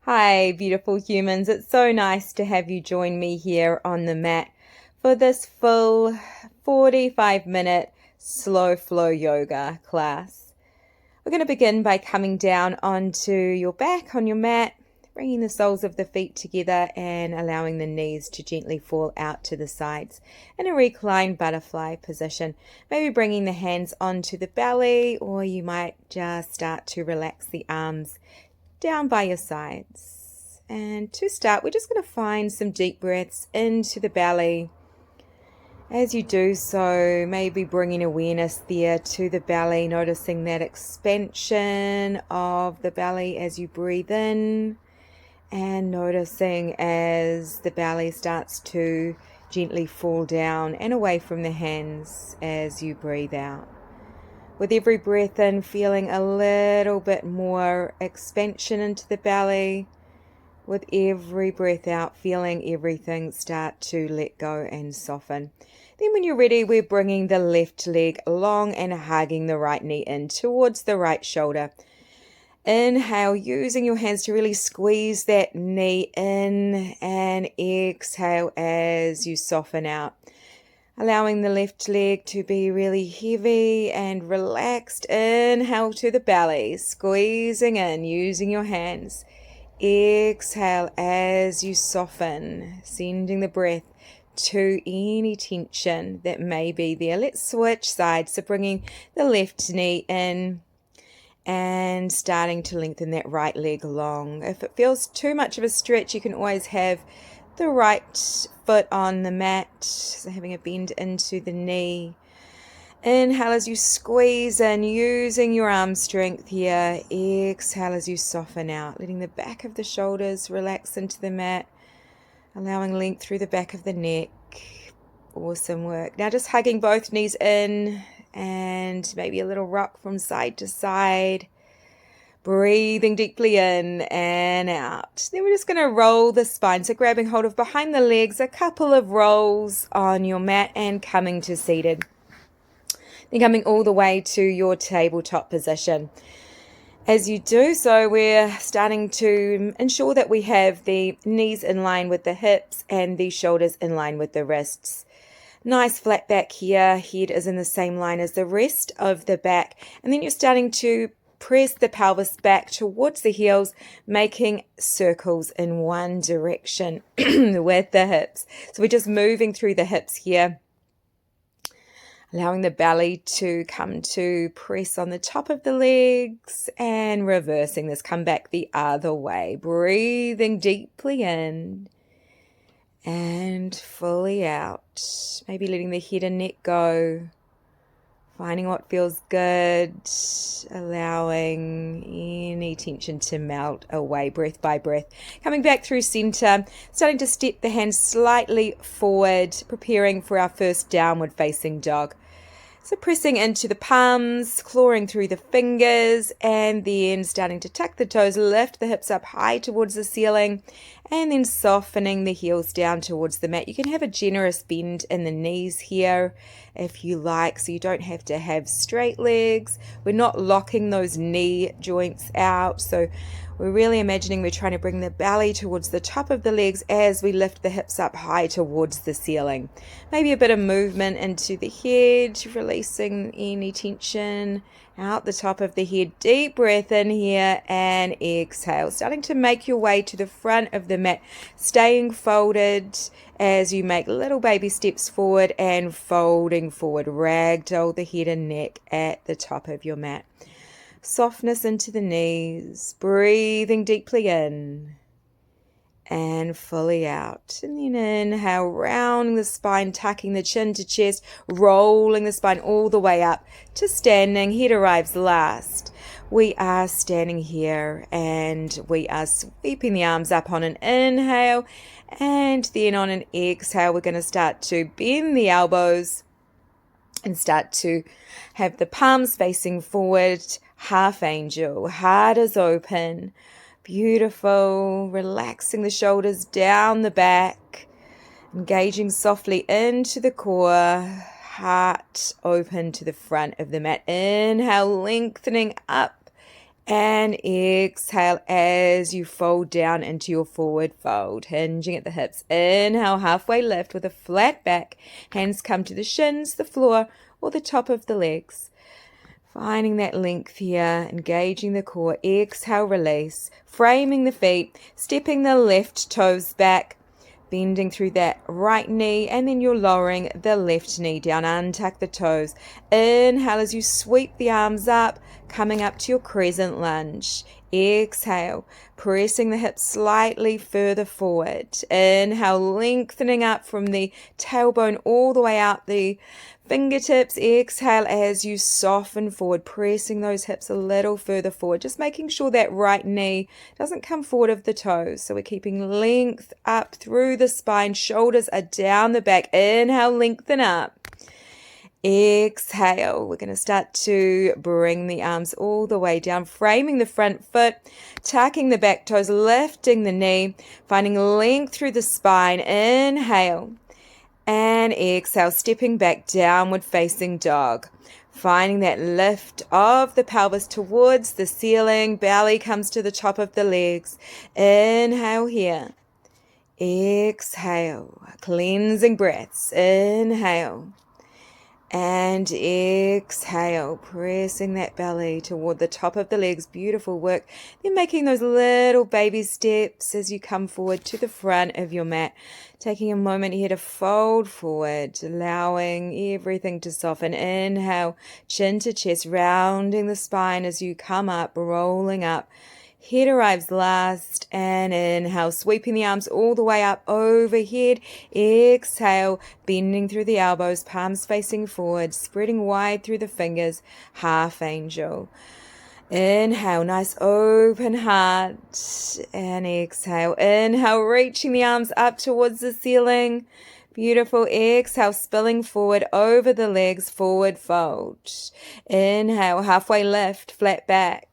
Hi, beautiful humans. It's so nice to have you join me here on the mat for this full 45-minute slow flow yoga class. We're going to begin by coming down onto your back on your mat, bringing the soles of the feet together and allowing the knees to gently fall out to the sides in a reclined butterfly position. Maybe bringing the hands onto the belly, or you might just start to relax the arms down by your sides. And to start, we're just going to find some deep breaths into the belly. As you do so, maybe bringing awareness there to the belly, noticing that expansion of the belly as you breathe in, and noticing as the belly starts to gently fall down and away from the hands as you breathe out. With every breath in, feeling a little bit more expansion into the belly. With every breath out, feeling everything start to let go and soften. Then when you're ready, we're bringing the left leg long and hugging the right knee in towards the right shoulder. Inhale, using your hands to really squeeze that knee in, and exhale as you soften out. Allowing the left leg to be really heavy and relaxed. Inhale to the belly, squeezing in, using your hands. Exhale as you soften, sending the breath to any tension that may be there. Let's switch sides, so bringing the left knee in and starting to lengthen that right leg long. If it feels too much of a stretch, you can always have the right foot on the mat, so having a bend into the knee. Inhale as you squeeze in, using your arm strength here. Exhale as you soften out, letting the back of the shoulders relax into the mat, allowing length through the back of the neck. Awesome work. Now just hugging both knees in and maybe a little rock from side to side. Breathing deeply in and out. Then we're just going to roll the spine. So grabbing hold of behind the legs, a couple of rolls on your mat and coming to seated. Then coming all the way to your tabletop position. As you do so, we're starting to ensure that we have the knees in line with the hips and the shoulders in line with the wrists. Nice flat back here. Head is in the same line as the rest of the back. And then you're starting to press the pelvis back towards the heels, making circles in one direction with the hips. So we're just moving through the hips here, allowing the belly to come to press on the top of the legs and reversing this. Come back the other way, breathing deeply in and fully out. Maybe letting the head and neck go. Finding what feels good, allowing any tension to melt away breath by breath. Coming back through center, starting to step the hands slightly forward, preparing for our first downward facing dog. So pressing into the palms, clawing through the fingers, and then starting to tuck the toes, lift the hips up high towards the ceiling, and then softening the heels down towards the mat. You can have a generous bend in the knees here if you like, so you don't have to have straight legs. We're not locking those knee joints out, so we're really imagining we're trying to bring the belly towards the top of the legs as we lift the hips up high towards the ceiling. Maybe a bit of movement into the head, releasing any tension out the top of the head. Deep breath in here and exhale. Starting to make your way to the front of the mat, staying folded as you make little baby steps forward and folding forward. Ragdoll the head and neck at the top of your mat. Softness into the knees, breathing deeply in and fully out. And then inhale, rounding the spine, tucking the chin to chest, rolling the spine all the way up to standing. Head arrives last. We are standing here and we are sweeping the arms up on an inhale, and then on an exhale we're going to start to bend the elbows and start to have the palms facing forward. Half angel, heart is open. Beautiful. Relaxing the shoulders down the back. Engaging softly into the core. Heart open to the front of the mat. Inhale, lengthening up And exhale as you fold down into your forward fold, hinging at the hips. Inhale, halfway lift with a flat back. Hands come to the shins, the floor, or the top of the legs. Finding that length here, engaging the core. Exhale, release. Framing the feet, stepping the left toes back, bending through that right knee, and then you're lowering the left knee down. Untuck the toes. Inhale as you sweep the arms up, coming up to your crescent lunge. Exhale, pressing the hips slightly further forward. Inhale, lengthening up from the tailbone all the way out the fingertips. Exhale as you soften forward, pressing those hips a little further forward, just making sure that right knee doesn't come forward of the toes. So we're keeping length up through the spine, shoulders are down the back. Inhale, lengthen up. Exhale, we're going to start to bring the arms all the way down, framing the front foot, tucking the back toes, lifting the knee, finding length through the spine. Inhale. And exhale, stepping back, downward facing dog. Finding that lift of the pelvis towards the ceiling. Belly comes to the top of the legs. Inhale here. Exhale. Cleansing breaths. Inhale. And exhale, pressing that belly toward the top of the legs. Beautiful work. Then making those little baby steps as you come forward to the front of your mat. Taking a moment here to fold forward, allowing everything to soften. Inhale, chin to chest, rounding the spine as you come up, rolling up. Head arrives last, and inhale, sweeping the arms all the way up overhead. Exhale, bending through the elbows, palms facing forward, spreading wide through the fingers, half angel. Inhale, nice open heart, and exhale. Inhale, reaching the arms up towards the ceiling. Beautiful. Exhale, spilling forward over the legs, forward fold. Inhale, halfway lift, flat back.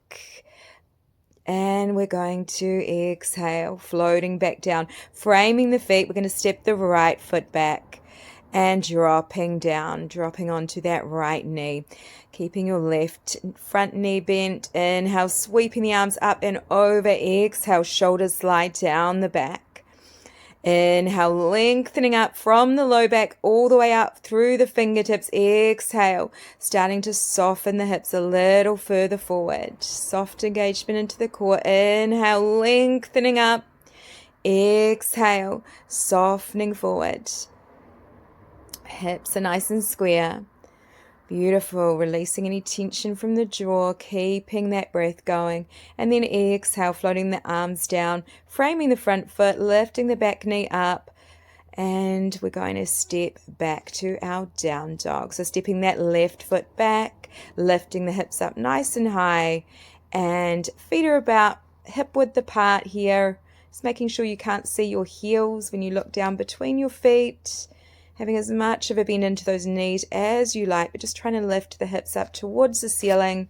And we're going to exhale, floating back down, framing the feet. We're going to step the right foot back and dropping down, dropping onto that right knee, keeping your left front knee bent. Inhale, sweeping the arms up and over. Exhale, shoulders slide down the back. Inhale, lengthening up from the low back all the way up through the fingertips. Exhale, starting to soften the hips a little further forward. Soft engagement into the core. Inhale, lengthening up. Exhale, softening forward. Hips are nice and square. Beautiful. Releasing any tension from the jaw, keeping that breath going. And then exhale, floating the arms down, framing the front foot, lifting the back knee up. And we're going to step back to our down dog. So stepping that left foot back, lifting the hips up nice and high. And feet are about hip width apart here. Just making sure you can't see your heels when you look down between your feet. Having as much of a bend into those knees as you like, but just trying to lift the hips up towards the ceiling,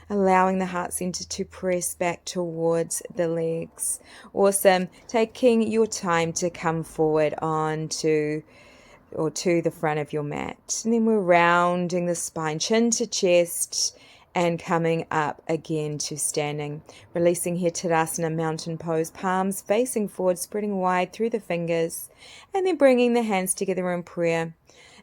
allowing the heart center to press back towards the legs. Awesome. Taking your time to come forward onto or to the front of your mat. And then we're rounding the spine, chin to chest, and coming up again to standing. Releasing here, Tadasana, mountain pose, palms facing forward, spreading wide through the fingers, and then bringing the hands together in prayer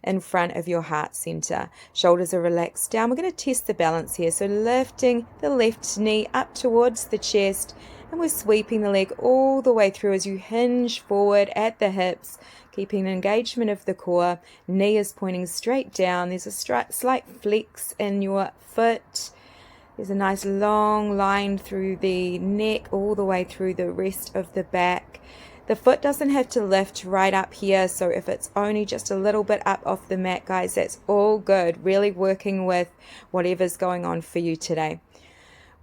in front of your heart center. Shoulders are relaxed down. We're going to test the balance here. So lifting the left knee up towards the chest, and we're sweeping the leg all the way through as you hinge forward at the hips, keeping engagement of the core. Knee is pointing straight down. There's a slight flex in your foot. There's a nice long line through the neck all the way through the rest of the back. The foot doesn't have to lift right up here, so if it's only just a little bit up off the mat, guys, that's all good. Really working with whatever's going on for you today.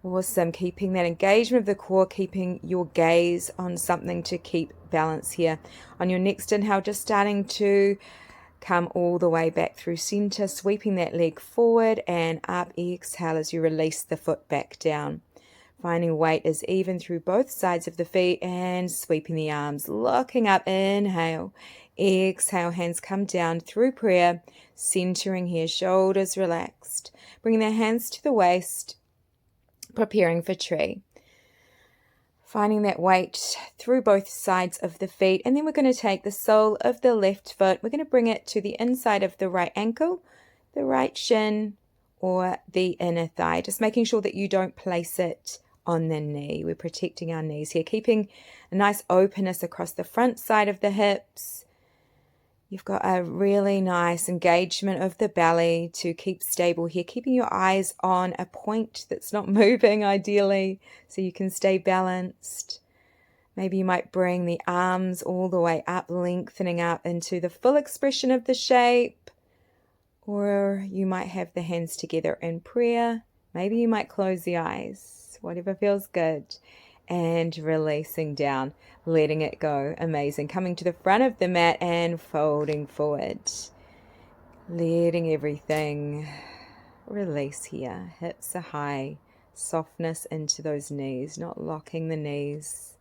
Awesome. Keeping that engagement of the core, keeping your gaze on something to keep balance here. On your next inhale, just starting to come all the way back through center, sweeping that leg forward and up. Exhale as you release the foot back down. Finding weight is even through both sides of the feet and sweeping the arms, locking up. Inhale. Exhale, hands come down through prayer, centering here, shoulders relaxed. Bringing the hands to the waist. preparing for tree. Finding that weight through both sides of the feet, and then we're going to take the sole of the left foot, we're going to bring it to the inside of the right ankle, the right shin, or the inner thigh, just making sure that you don't place it on the knee. We're protecting our knees here, keeping a nice openness across the front side of the hips. You've got a really nice engagement of the belly to keep stable here, keeping your eyes on a point that's not moving ideally, so you can stay balanced. Maybe you might bring the arms all the way up, lengthening up into the full expression of the shape. Or you might have the hands together in prayer. Maybe you might close the eyes, whatever feels good. And releasing down, letting it go. Amazing. Coming to the front of the mat and folding forward. Letting everything release here. Hips are high. Softness into those knees, not locking the knees.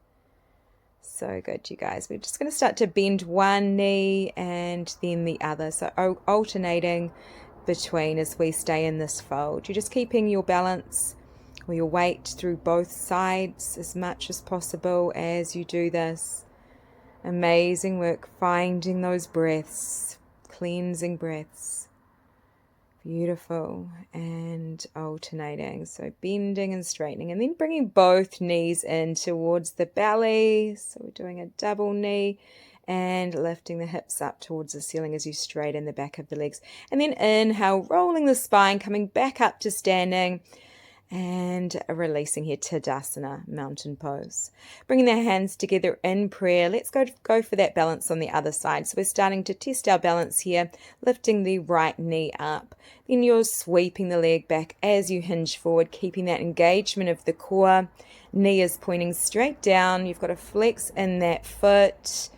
So good, you guys. We're just going to start to bend one knee and then the other. So alternating between as we stay in this fold. You're just keeping your balance or your weight through both sides as much as possible as you do this. Amazing work finding those breaths, cleansing breaths. Beautiful. And alternating. So bending and straightening, and then bringing both knees in towards the belly. So we're doing a double knee and lifting the hips up towards the ceiling as you straighten the back of the legs. And then inhale, rolling the spine, coming back up to standing. And releasing here, Tadasana, mountain pose. Bringing the hands together in prayer. Let's go for that balance on the other side. So we're starting to test our balance here, lifting the right knee up. Then you're sweeping the leg back as you hinge forward, keeping that engagement of the core. Knee is pointing straight down. You've got to flex in that foot.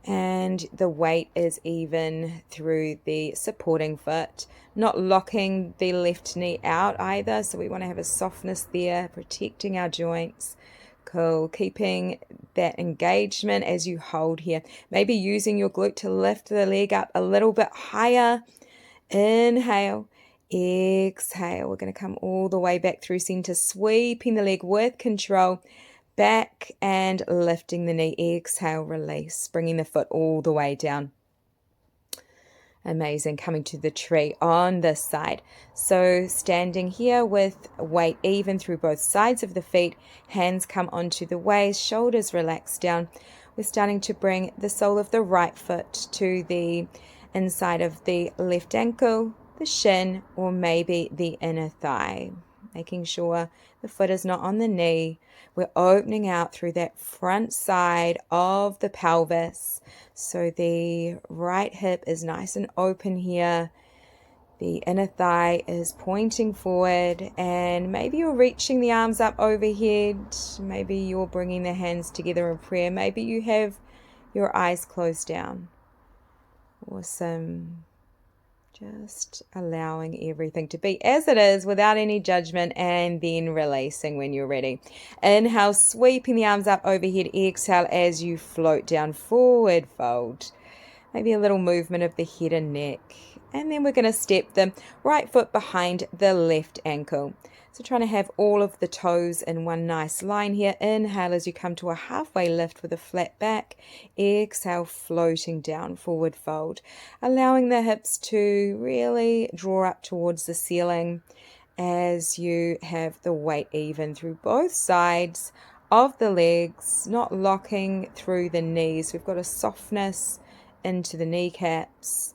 And the weight is even through the supporting foot, not locking the left knee out either. So we want to have a softness there, protecting our joints. Cool. Keeping that engagement as you hold here. Maybe using your glute to lift the leg up a little bit higher. Inhale. Exhale. We're going to come all the way back through center, sweeping the leg with control. Back and lifting the knee. Exhale, release, bringing the foot all the way down. Amazing. Coming to the tree on this side. So standing here with weight even through both sides of the feet. Hands come onto the waist, shoulders relax down. We're starting to bring the sole of the right foot to the inside of the left ankle, the shin, or maybe the inner thigh. Making sure the foot is not on the knee. We're opening out through that front side of the pelvis. So the right hip is nice and open here. The inner thigh is pointing forward, and maybe you're reaching the arms up overhead. Maybe you're bringing the hands together in prayer. Maybe you have your eyes closed down. Awesome. Just allowing everything to be as it is without any judgment, and then releasing when you're ready. Inhale, sweeping the arms up overhead. Exhale as you float down, forward fold. Maybe a little movement of the head and neck. And then we're going to step the right foot behind the left ankle. So trying to have all of the toes in one nice line here. Inhale as you come to a halfway lift with a flat back. Exhale, floating down, forward fold. Allowing the hips to really draw up towards the ceiling as you have the weight even through both sides of the legs, not locking through the knees. We've got a softness into the kneecaps.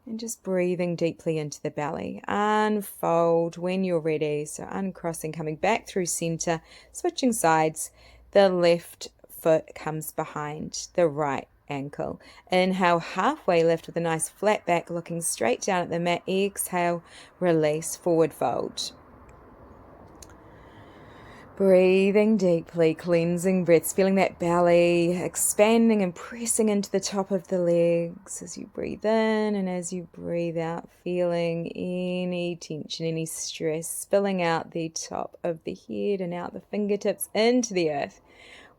And just breathing deeply into the belly. Unfold when you're ready. So uncrossing, coming back through center, switching sides. The left foot comes behind the right ankle. Inhale, halfway lift with a nice flat back, looking straight down at the mat. Exhale, release, forward fold. Breathing deeply, cleansing breaths, feeling that belly expanding and pressing into the top of the legs as you breathe in, and as you breathe out, feeling any tension, any stress spilling out the top of the head and out the fingertips into the earth.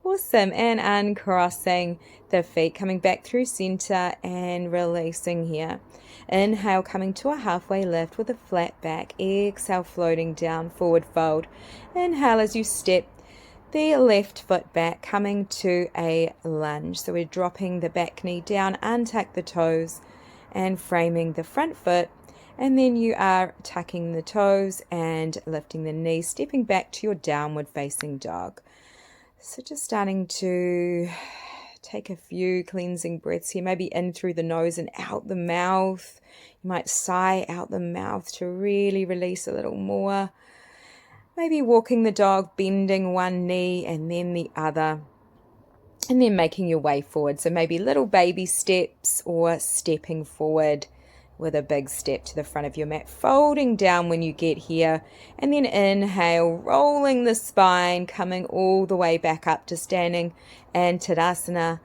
Awesome. And uncrossing the feet, coming back through center and releasing here. Inhale, coming to a halfway lift with a flat back. Exhale, floating down, forward fold. Inhale as you step the left foot back, coming to a lunge. So we're dropping the back knee down, untuck the toes and framing the front foot. And then you are tucking the toes and lifting the knees, stepping back to your downward facing dog. So just starting to take a few cleansing breaths here, maybe in through the nose and out the mouth. You might sigh out the mouth to really release a little more. Maybe walking the dog, bending one knee and then the other, and then making your way forward. So maybe little baby steps or stepping forward with a big step to the front of your mat, folding down when you get here, and then inhale, rolling the spine, coming all the way back up to standing and Tadasana.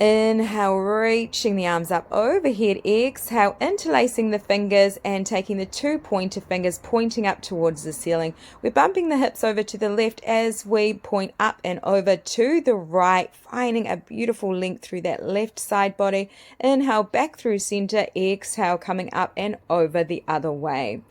Inhale, reaching the arms up overhead. Exhale, interlacing the fingers and taking the 2 pointer fingers, pointing up towards the ceiling. We're bumping the hips over to the left as we point up and over to the right, finding a beautiful length through that left side body. Inhale, back through center. Exhale, coming up and over the other way.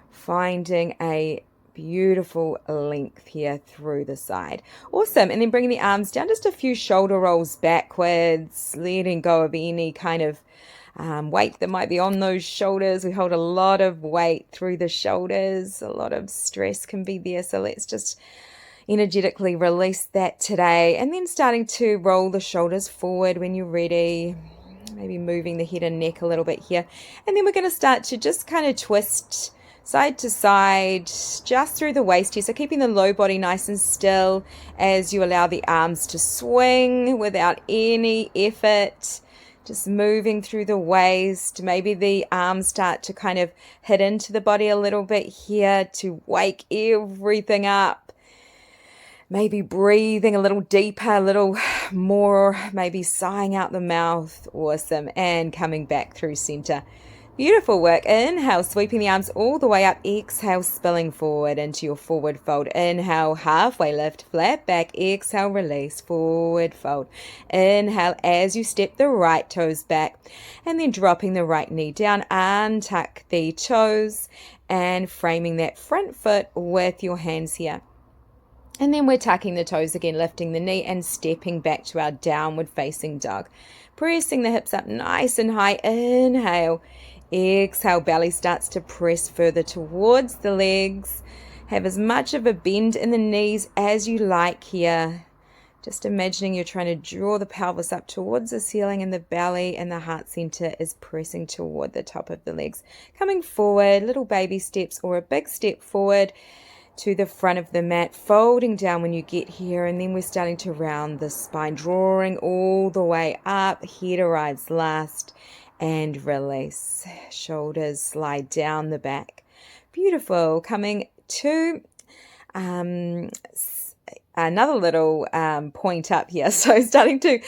Finding a beautiful length here through the side. Awesome. And then bringing the arms down, just a few shoulder rolls backwards, letting go of any kind of weight that might be on those shoulders. We hold a lot of weight through the shoulders. A lot of stress can be there. So let's just energetically release that today. And then starting to roll the shoulders forward when you're ready. Maybe moving the head and neck a little bit here. And then we're going to start to just kind of twist side to side, just through the waist here. So keeping the low body nice and still as you allow the arms to swing without any effort. Just moving through the waist. Maybe the arms start to kind of hit into the body a little bit here to wake everything up. Maybe breathing a little deeper, a little more, maybe sighing out the mouth. Awesome. And coming back through center. Beautiful work. Inhale, sweeping the arms all the way up. Exhale, spilling forward into your forward fold. Inhale, halfway lift, flat back. Exhale, release, forward fold. Inhale as you step the right toes back. And then dropping the right knee down. Untuck the toes and framing that front foot with your hands here. And then we're tucking the toes again, lifting the knee and stepping back to our downward facing dog. Pressing the hips up nice and high. Inhale. Exhale, belly starts to press further towards the legs. Have as much of a bend in the knees as you like here. Just imagining you're trying to draw the pelvis up towards the ceiling and the belly and the heart center is pressing toward the top of the legs. Coming forward, little baby steps or a big step forward to the front of the mat, folding down when you get here, and then we're starting to round the spine, drawing all the way up. Head arrives last. And release. Shoulders slide down the back. Beautiful. Coming to another little point up here. So starting to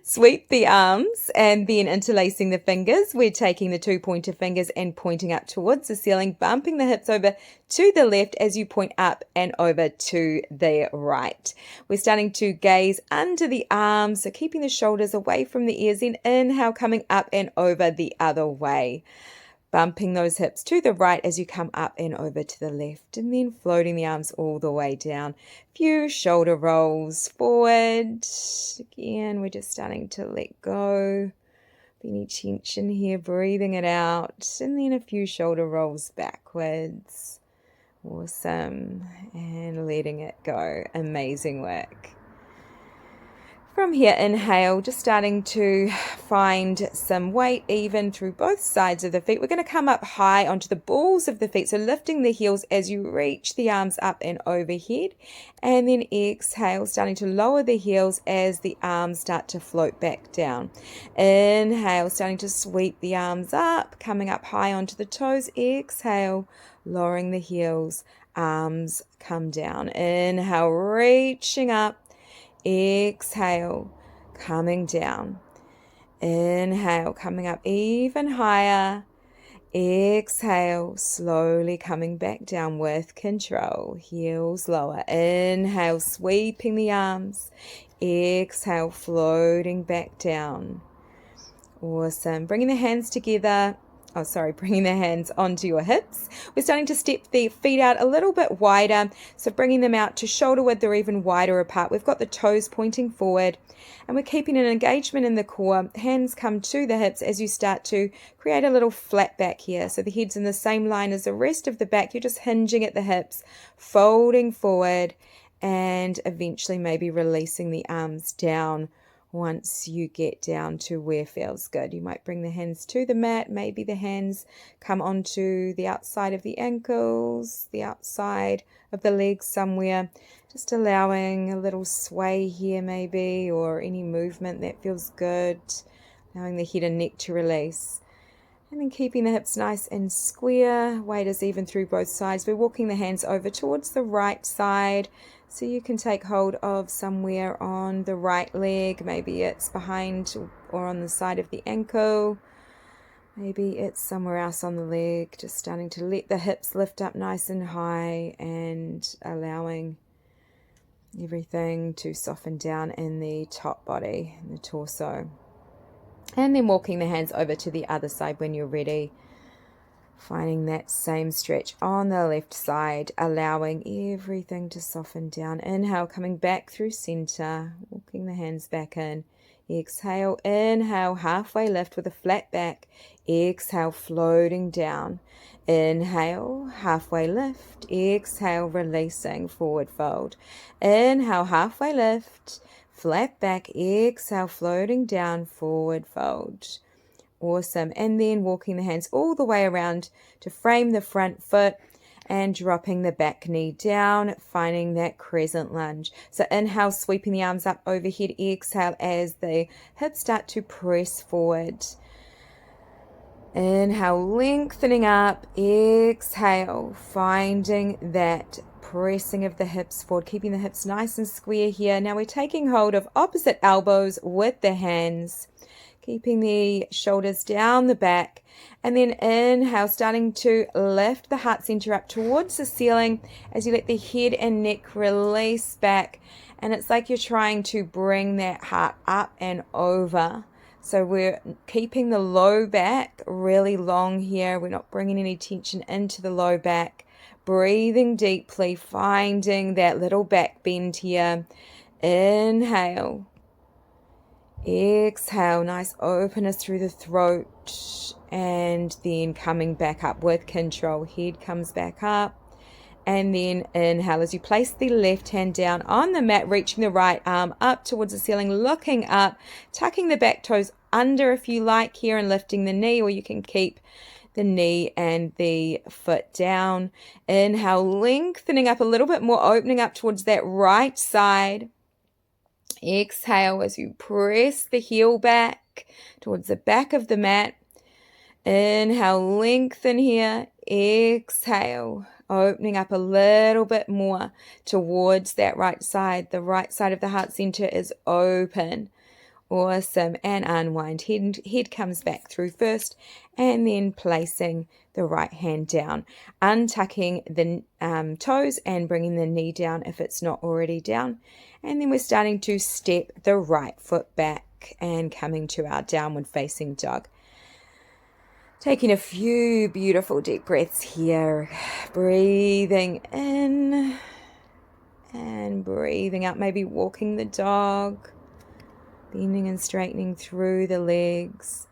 sweep the arms and then interlacing the fingers. We're taking the 2 pointer fingers and pointing up towards the ceiling, bumping the hips over to the left as you point up and over to the right. We're starting to gaze under the arms, so keeping the shoulders away from the ears. Then inhale, coming up and over the other way. Bumping those hips to the right as you come up and over to the left, and then floating the arms all the way down. Few shoulder rolls forward. Again, we're just starting to let go. Any tension here, breathing it out. And then a few shoulder rolls backwards. Awesome. And letting it go. Amazing work. From here, inhale, just starting to find some weight even through both sides of the feet. We're going to come up high onto the balls of the feet, so lifting the heels as you reach the arms up and overhead. And then exhale, starting to lower the heels as the arms start to float back down. Inhale, starting to sweep the arms up, coming up high onto the toes. Exhale, lowering the heels, arms come down. Inhale, reaching up. Exhale, coming down. Inhale, coming up even higher. Exhale, slowly coming back down with control. Heels lower. Inhale, sweeping the arms. Exhale, floating back down. Awesome. Bringing the hands together. Bringing the hands onto your hips. We're starting to step the feet out a little bit wider. So bringing them out to shoulder width or even wider apart. We've got the toes pointing forward. And we're keeping an engagement in the core. Hands come to the hips as you start to create a little flat back here. So the head's in the same line as the rest of the back. You're just hinging at the hips, folding forward, and eventually maybe releasing the arms down. Once you get down to where feels good, you might bring the hands to the mat. Maybe the hands come onto the outside of the ankles, the outside of the legs somewhere. Just allowing a little sway here maybe, or any movement that feels good. Allowing the head and neck to release. And then keeping the hips nice and square. Weight is even through both sides. We're walking the hands over towards the right side. So you can take hold of somewhere on the right leg. Maybe it's behind or on the side of the ankle. Maybe it's somewhere else on the leg. Just starting to let the hips lift up nice and high and allowing everything to soften down in the top body, in the torso. And then walking the hands over to the other side when you're ready. Finding that same stretch on the left side, allowing everything to soften down. Inhale, coming back through center, walking the hands back in. Exhale, inhale, halfway lift with a flat back. Exhale, floating down. Inhale, halfway lift. Exhale, releasing, forward fold. Inhale, halfway lift, flat back. Exhale, floating down, forward fold. Awesome. And then walking the hands all the way around to frame the front foot and dropping the back knee down, finding that crescent lunge. So inhale, sweeping the arms up overhead. Exhale as the hips start to press forward. Inhale, lengthening up. Exhale, finding that pressing of the hips forward, keeping the hips nice and square here. Now we're taking hold of opposite elbows with the hands. Keeping the shoulders down the back, and then inhale, starting to lift the heart center up towards the ceiling as you let the head and neck release back. And it's like you're trying to bring that heart up and over. So we're keeping the low back really long here. We're not bringing any tension into the low back. Breathing deeply, finding that little back bend here. Inhale. Exhale, nice openness through the throat, and then coming back up with control. Head comes back up, and then inhale as you place the left hand down on the mat, reaching the right arm up towards the ceiling, looking up, tucking the back toes under if you like here, and lifting the knee, or you can keep the knee and the foot down. Inhale, lengthening up a little bit more, opening up towards that right side. Exhale as you press the heel back towards the back of the mat. Inhale, lengthen here. Exhale, opening up a little bit more towards that right side. The right side of the heart center is open. Awesome. And unwind. Head comes back through first, and then placing the right hand down, untucking the toes and bringing the knee down if it's not already down. And then we're starting to step the right foot back and coming to our downward facing dog. Taking a few beautiful deep breaths here. Breathing in and breathing out. Maybe walking the dog. Bending and straightening through the legs.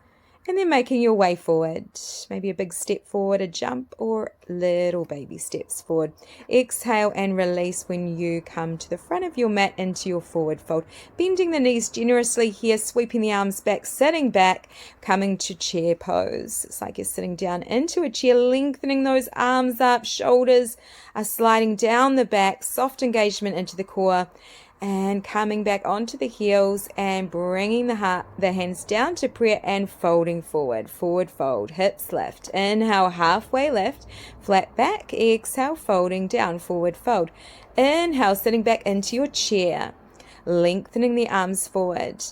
And then making your way forward. Maybe a big step forward, a jump, or little baby steps forward. Exhale and release when you come to the front of your mat into your forward fold. Bending the knees generously here, sweeping the arms back, sitting back, coming to chair pose. It's like you're sitting down into a chair, lengthening those arms up, shoulders are sliding down the back, soft engagement into the core. And coming back onto the heels and bringing the hands down to prayer and folding forward. Forward fold, hips lift. Inhale, halfway lift, flat back. Exhale, folding down, forward fold. Inhale, sitting back into your chair. lengthening the arms forward,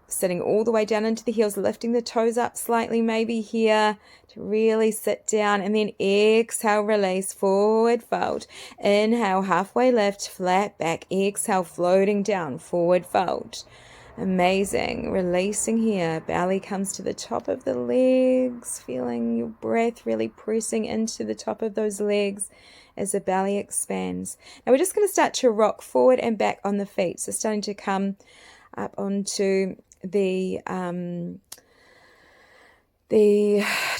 sitting all the way down into the heels, lifting the toes up slightly maybe here to really sit down, and then exhale, release, forward fold. Inhale, halfway lift, flat back. Exhale, floating down, forward fold. Amazing. Releasing here. Belly comes to the top of the legs, feeling your breath really pressing into the top of those legs as the belly expands. Now we're just going to start to rock forward and back on the feet. So starting to come up onto the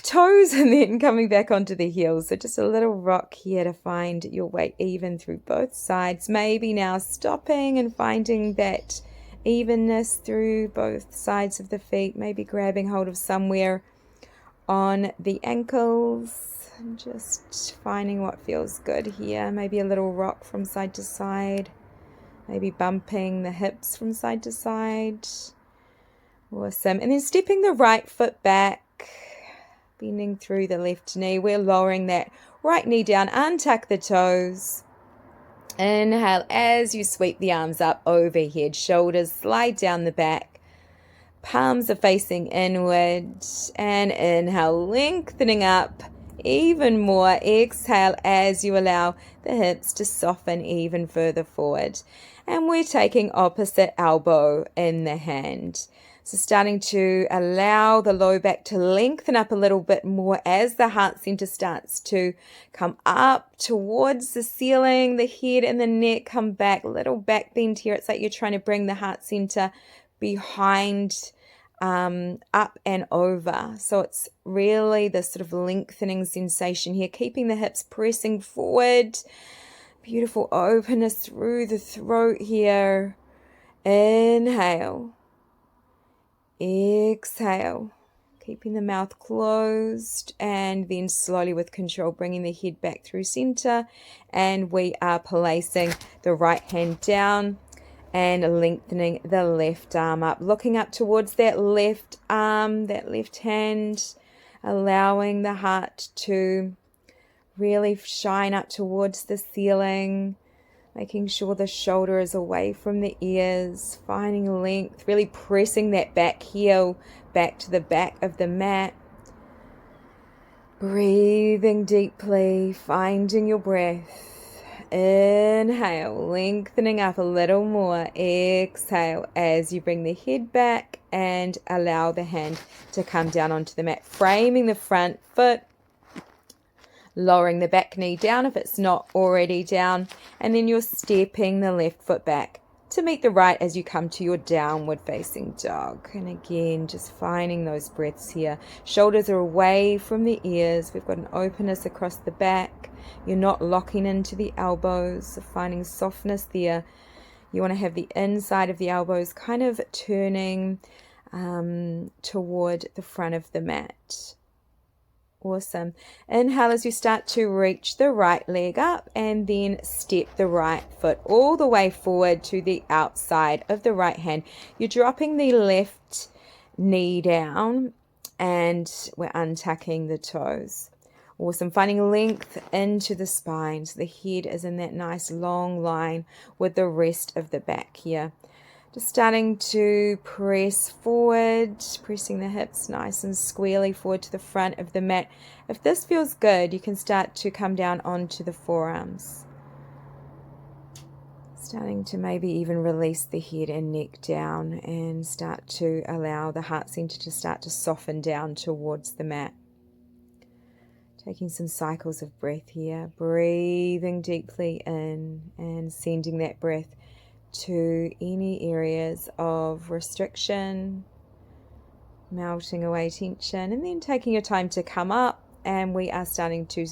toes and then coming back onto the heels. So just a little rock here to find your weight even through both sides. Maybe now stopping and finding that evenness through both sides of the feet. Maybe grabbing hold of somewhere on the ankles. And just finding what feels good here. Maybe a little rock from side to side. Maybe bumping the hips from side to side. Awesome. And then stepping the right foot back. Bending through the left knee. We're lowering that right knee down. Untuck the toes. Inhale as you sweep the arms up overhead. Shoulders slide down the back. Palms are facing inward. And inhale, lengthening up even more. Exhale as you allow the hips to soften even further forward. And we're taking opposite elbow in the hand. So starting to allow the low back to lengthen up a little bit more as the heart center starts to come up towards the ceiling. The head and the neck come back, little back bend here. It's like you're trying to bring the heart center behind, up and over. So it's really this sort of lengthening sensation here, keeping the hips pressing forward. Beautiful openness through the throat here. Inhale. Exhale, keeping the mouth closed, and then slowly with control bringing the head back through center, and we are placing the right hand down and lengthening the left arm up, looking up towards that left arm, that left hand, allowing the heart to really shine up towards the ceiling. Making sure the shoulder is away from the ears, finding length, really pressing that back heel back to the back of the mat. Breathing deeply, finding your breath. Inhale, lengthening up a little more. Exhale as you bring the head back and allow the hand to come down onto the mat. Framing the front foot. Lowering the back knee down if it's not already down, and then you're stepping the left foot back to meet the right as you come to your downward facing dog. And again, just finding those breaths here. Shoulders are away from the ears. We've got an openness across the back. You're not locking into the elbows, so finding softness there. You want to have the inside of the elbows kind of turning toward the front of the mat. Awesome. Inhale as you start to reach the right leg up, and then step the right foot all the way forward to the outside of the right hand. You're dropping the left knee down and we're untucking the toes. Awesome. Finding length into the spine. So the head is in that nice long line with the rest of the back here. Just starting to press forward, pressing the hips nice and squarely forward to the front of the mat. If this feels good, you can start to come down onto the forearms. Starting to maybe even release the head and neck down and start to allow the heart center to start to soften down towards the mat. Taking some cycles of breath here, breathing deeply in and sending that breath to any areas of restriction, melting away tension, and then taking your time to come up, and we are starting to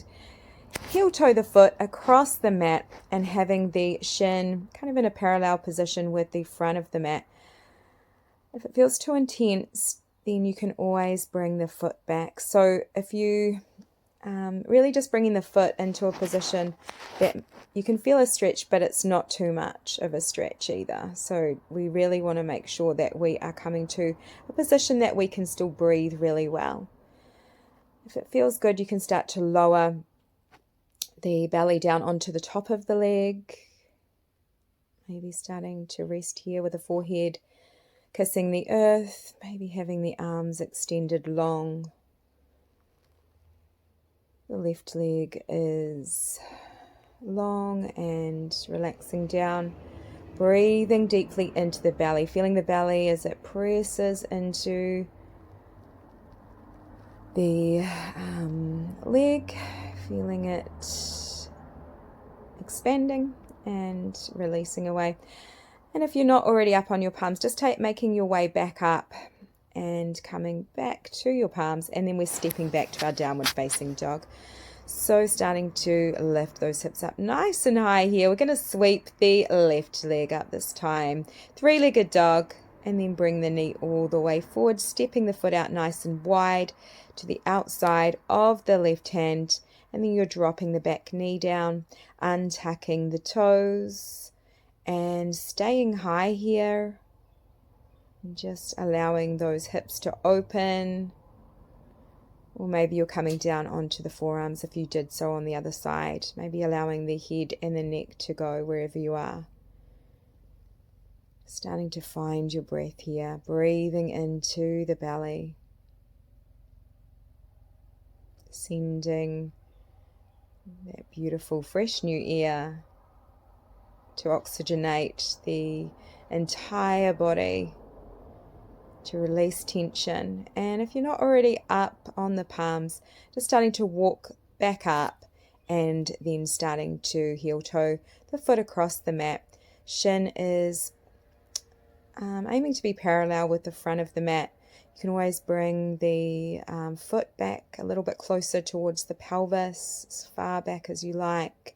heel toe the foot across the mat and having the shin kind of in a parallel position with the front of the mat. If it feels too intense, then you can always bring the foot back. So if you really just bringing the foot into a position that you can feel a stretch, but it's not too much of a stretch either. So we really want to make sure that we are coming to a position that we can still breathe really well. If it feels good, you can start to lower the belly down onto the top of the leg. Maybe starting to rest here with the forehead kissing the earth, maybe having the arms extended long. The left leg is long and relaxing down. Breathing deeply into the belly, feeling the belly as it presses into the leg, feeling it expanding and releasing away. And if you're not already up on your palms, just making your way back up and coming back to your palms, and then we're stepping back to our downward facing dog. So starting to lift those hips up nice and high here. We're going to sweep the left leg up this time. Three-legged dog, and then bring the knee all the way forward, stepping the foot out nice and wide to the outside of the left hand, and then you're dropping the back knee down, untucking the toes, and staying high here, and just allowing those hips to open. Or maybe you're coming down onto the forearms if you did so on the other side. Maybe allowing the head and the neck to go wherever you are. Starting to find your breath here. Breathing into the belly. Sending that beautiful fresh new air to oxygenate the entire body, to release tension. And if you're not already up on the palms, just starting to walk back up and then starting to heel toe the foot across the mat. Shin is aiming to be parallel with the front of the mat. You can always bring the foot back a little bit closer towards the pelvis, as far back as you like,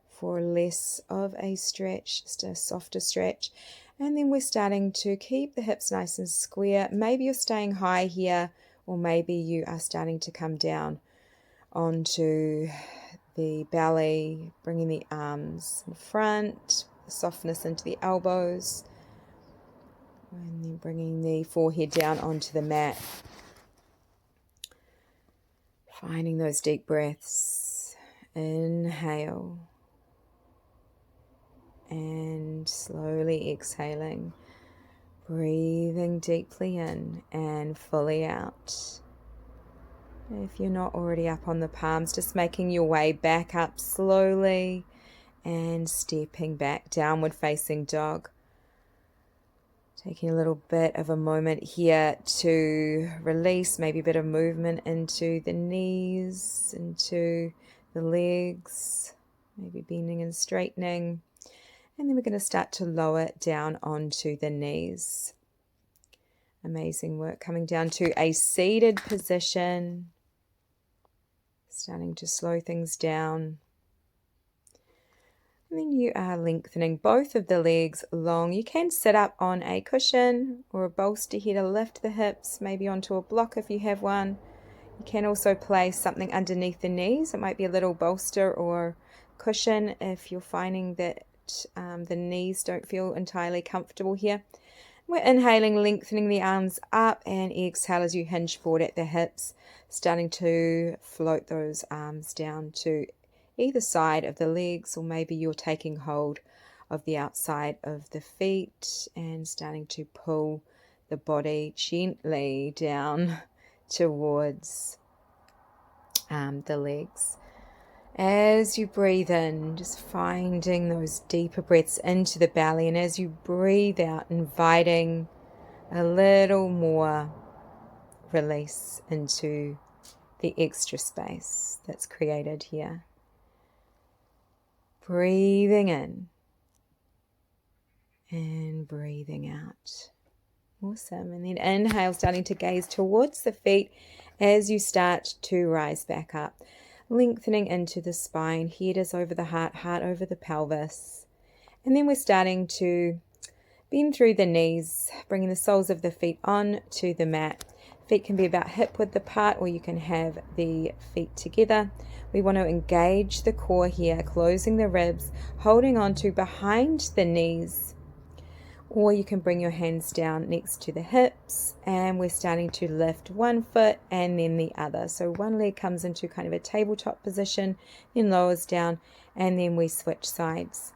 for less of a stretch, just a softer stretch. And then we're starting to keep the hips nice and square. Maybe you're staying high here, or maybe you are starting to come down onto the belly, bringing the arms in front, softness into the elbows, and then bringing the forehead down onto the mat. Finding those deep breaths. Inhale. And slowly exhaling, breathing deeply in and fully out. If you're not already up on the palms, just making your way back up slowly and stepping back, downward facing dog. Taking a little bit of a moment here to release, maybe a bit of movement into the knees, into the legs, maybe bending and straightening. And then we're going to start to lower down onto the knees. Amazing work. Coming down to a seated position. Starting to slow things down. And then you are lengthening both of the legs long. You can sit up on a cushion or a bolster here to lift the hips, maybe onto a block if you have one. You can also place something underneath the knees. It might be a little bolster or cushion if you're finding that the knees don't feel entirely comfortable here. We're inhaling, lengthening the arms up, and exhale as you hinge forward at the hips, starting to float those arms down to either side of the legs, or maybe you're taking hold of the outside of the feet and starting to pull the body gently down towards the legs. As you breathe in, just finding those deeper breaths into the belly, and as you breathe out, inviting a little more release into the extra space that's created here. Breathing in and breathing out. Awesome. And then inhale, starting to gaze towards the feet as you start to rise back up. Lengthening into the spine, head is over the heart, heart over the pelvis. And then we're starting to bend through the knees, bringing the soles of the feet on to the mat. Feet can be about hip width apart, or you can have the feet together. We want to engage the core here, closing the ribs, holding on to behind the knees. Or you can bring your hands down next to the hips, and we're starting to lift one foot and then the other. So one leg comes into kind of a tabletop position, then lowers down, and then we switch sides.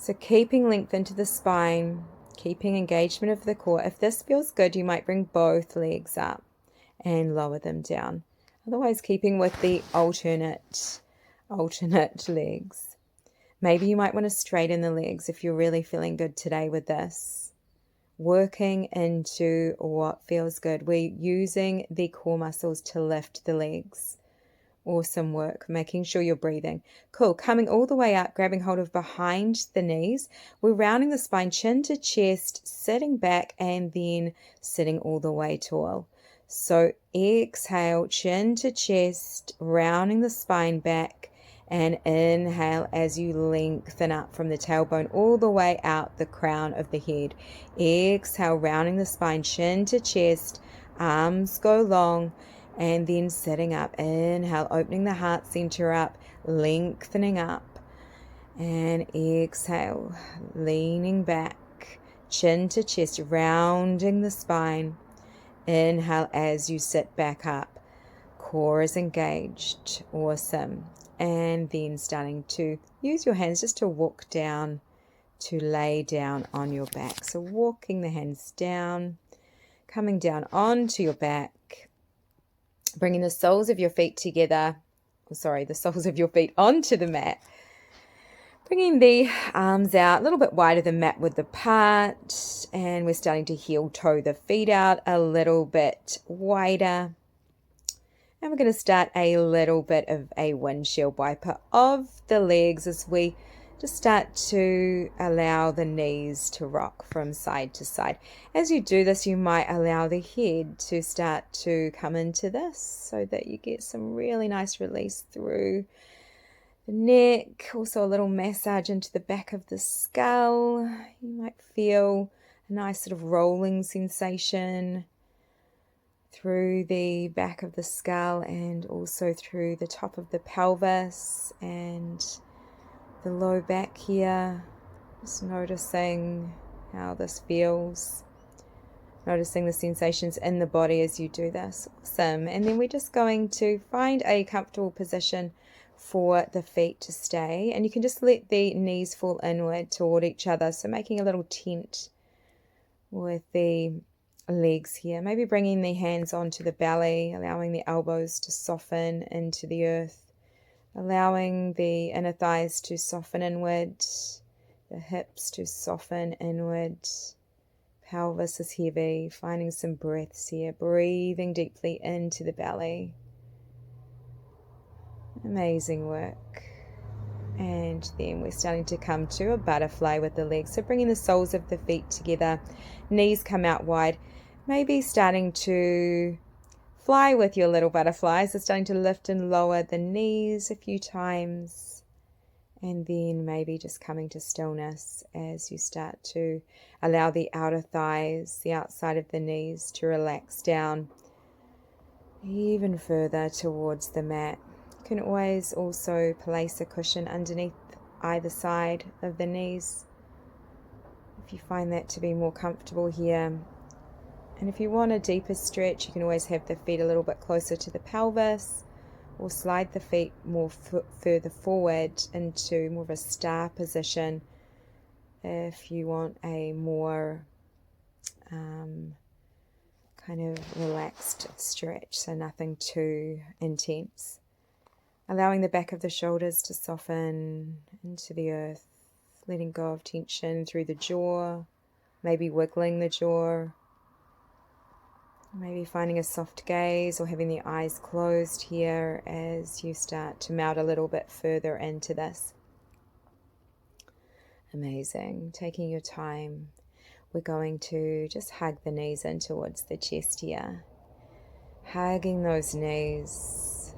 So keeping length into the spine, keeping engagement of the core. If this feels good, you might bring both legs up and lower them down. Otherwise, keeping with the alternate legs. Maybe you might want to straighten the legs if you're really feeling good today with this. Working into what feels good. We're using the core muscles to lift the legs. Awesome work, making sure you're breathing. Cool, coming all the way up, grabbing hold of behind the knees. We're rounding the spine, chin to chest, sitting back, and then sitting all the way tall. So exhale, chin to chest, rounding the spine back, and inhale as you lengthen up from the tailbone all the way out the crown of the head. Exhale, rounding the spine, chin to chest, arms go long, and then sitting up. Inhale, opening the heart center up, lengthening up, and exhale, leaning back, chin to chest, rounding the spine. Inhale as you sit back up, core is engaged. Awesome. And then starting to use your hands just to walk down, to lay down on your back. So walking the hands down, coming down onto your back, bringing the soles of your feet together, the soles of your feet onto the mat. Bringing the arms out a little bit wider than mat width apart, and we're starting to heel toe the feet out a little bit wider. And we're going to start a little bit of a windshield wiper of the legs as we just start to allow the knees to rock from side to side. As you do this, you might allow the head to start to come into this so that you get some really nice release through the neck. Also a little massage into the back of the skull. You might feel a nice sort of rolling sensation through the back of the skull and also through the top of the pelvis and the low back here. Just noticing how this feels. Noticing the sensations in the body as you do this. Awesome. And then we're just going to find a comfortable position for the feet to stay. And you can just let the knees fall inward toward each other. So making a little tent with the legs here. Maybe bringing the hands onto the belly, allowing the elbows to soften into the earth. Allowing the inner thighs to soften inward, the hips to soften inward. Pelvis is heavy, finding some breaths here, breathing deeply into the belly. Amazing work. And then we're starting to come to a butterfly with the legs. So bringing the soles of the feet together, knees come out wide. Maybe starting to fly with your little butterflies. So starting to lift and lower the knees a few times. And then maybe just coming to stillness as you start to allow the outer thighs, the outside of the knees to relax down even further towards the mat. You can always also place a cushion underneath either side of the knees if you find that to be more comfortable here. And if you want a deeper stretch, you can always have the feet a little bit closer to the pelvis or slide the feet more further forward into more of a star position if you want a more kind of relaxed stretch, so nothing too intense. Allowing the back of the shoulders to soften into the earth, letting go of tension through the jaw, maybe wiggling the jaw, maybe finding a soft gaze or having the eyes closed here as you start to melt a little bit further into this. Amazing. Taking your time. We're going to just hug the knees in towards the chest here. Hugging those knees.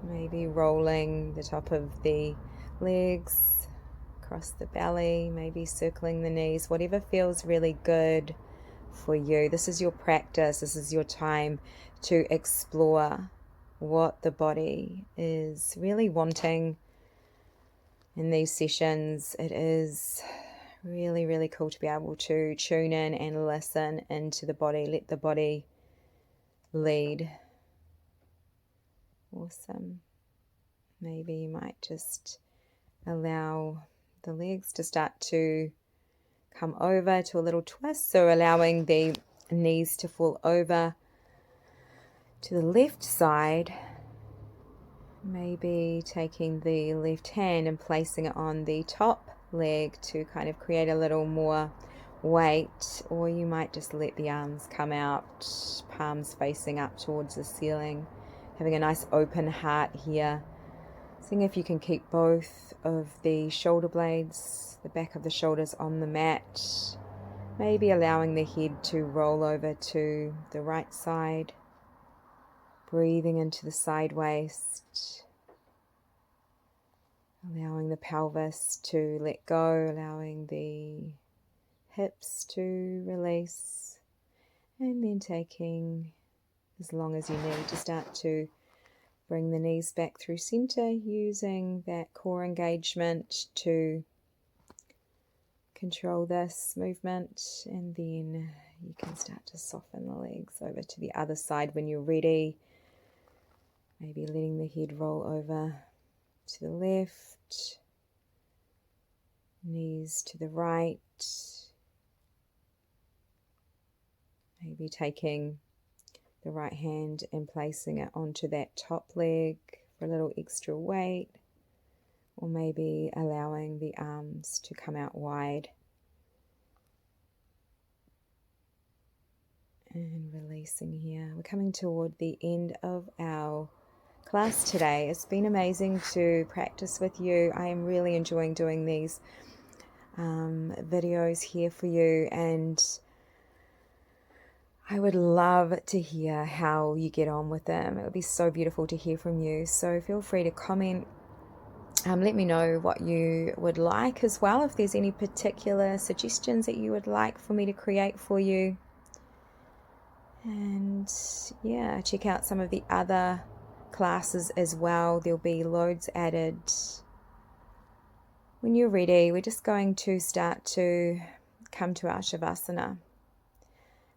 Maybe rolling the top of the legs across the belly. Maybe circling the knees. Whatever feels really good for you. This is your practice. This is your time to explore what the body is really wanting in these sessions. It is really, really cool to be able to tune in and listen into the body. Let the body lead. Awesome. Maybe you might just allow the legs to start to come over to a little twist. So allowing the knees to fall over to the left side. Maybe taking the left hand and placing it on the top leg to kind of create a little more weight, or you might just let the arms come out, palms facing up towards the ceiling, having a nice open heart here. Seeing if you can keep both of the shoulder blades, the back of the shoulders on the mat, maybe allowing the head to roll over to the right side, breathing into the side waist, allowing the pelvis to let go, allowing the hips to release, and then taking as long as you need to start to bring the knees back through center, using that core engagement to control this movement. And then you can start to soften the legs over to the other side when you're ready. Maybe letting the head roll over to the left, knees to the right. Maybe taking the right hand and placing it onto that top leg for a little extra weight, or maybe allowing the arms to come out wide. And releasing here. We're coming toward the end of our class today. It's been amazing to practice with you. I am really enjoying doing these videos here for you, and I would love to hear how you get on with them. It would be so beautiful to hear from you. So feel free to comment. Let me know what you would like as well, if there's any particular suggestions that you would like for me to create for you. And yeah, check out some of the other classes as well. There'll be loads added. When you're ready, we're just going to start to come to our Shavasana.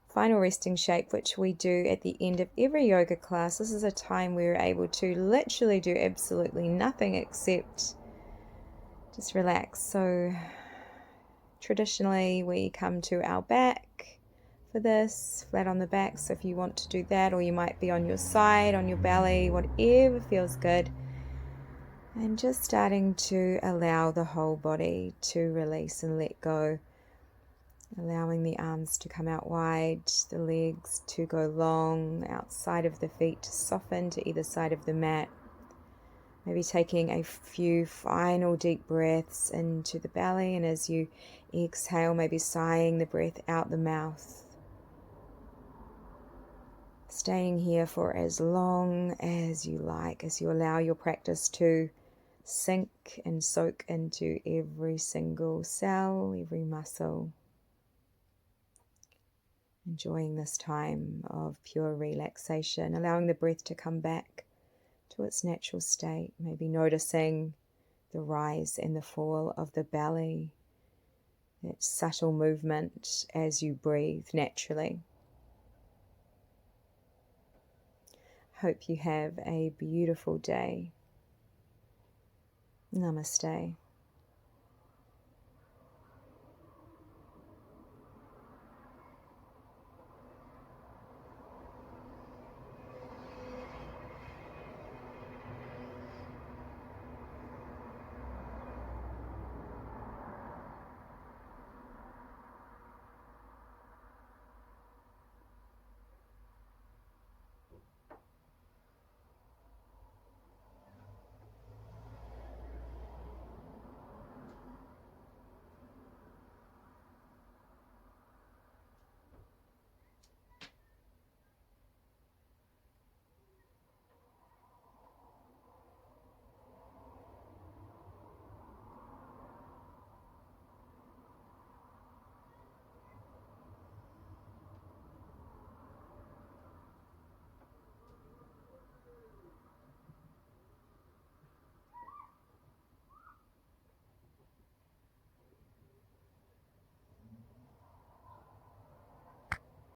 Final resting shape, which we do at the end of every yoga class. This is a time we're able to literally do absolutely nothing except just relax. So traditionally we come to our back for this, flat on the back. So if you want to do that, or you might be on your side, on your belly, whatever feels good. And just starting to allow the whole body to release and let go. Allowing the arms to come out wide, the legs to go long, outside of the feet to soften to either side of the mat. Maybe taking a few final deep breaths into the belly, and as you exhale, maybe sighing the breath out the mouth. Staying here for as long as you like, as you allow your practice to sink and soak into every single cell, every muscle. Enjoying this time of pure relaxation, allowing the breath to come back to its natural state, maybe noticing the rise and the fall of the belly, that subtle movement as you breathe naturally. Hope you have a beautiful day. Namaste.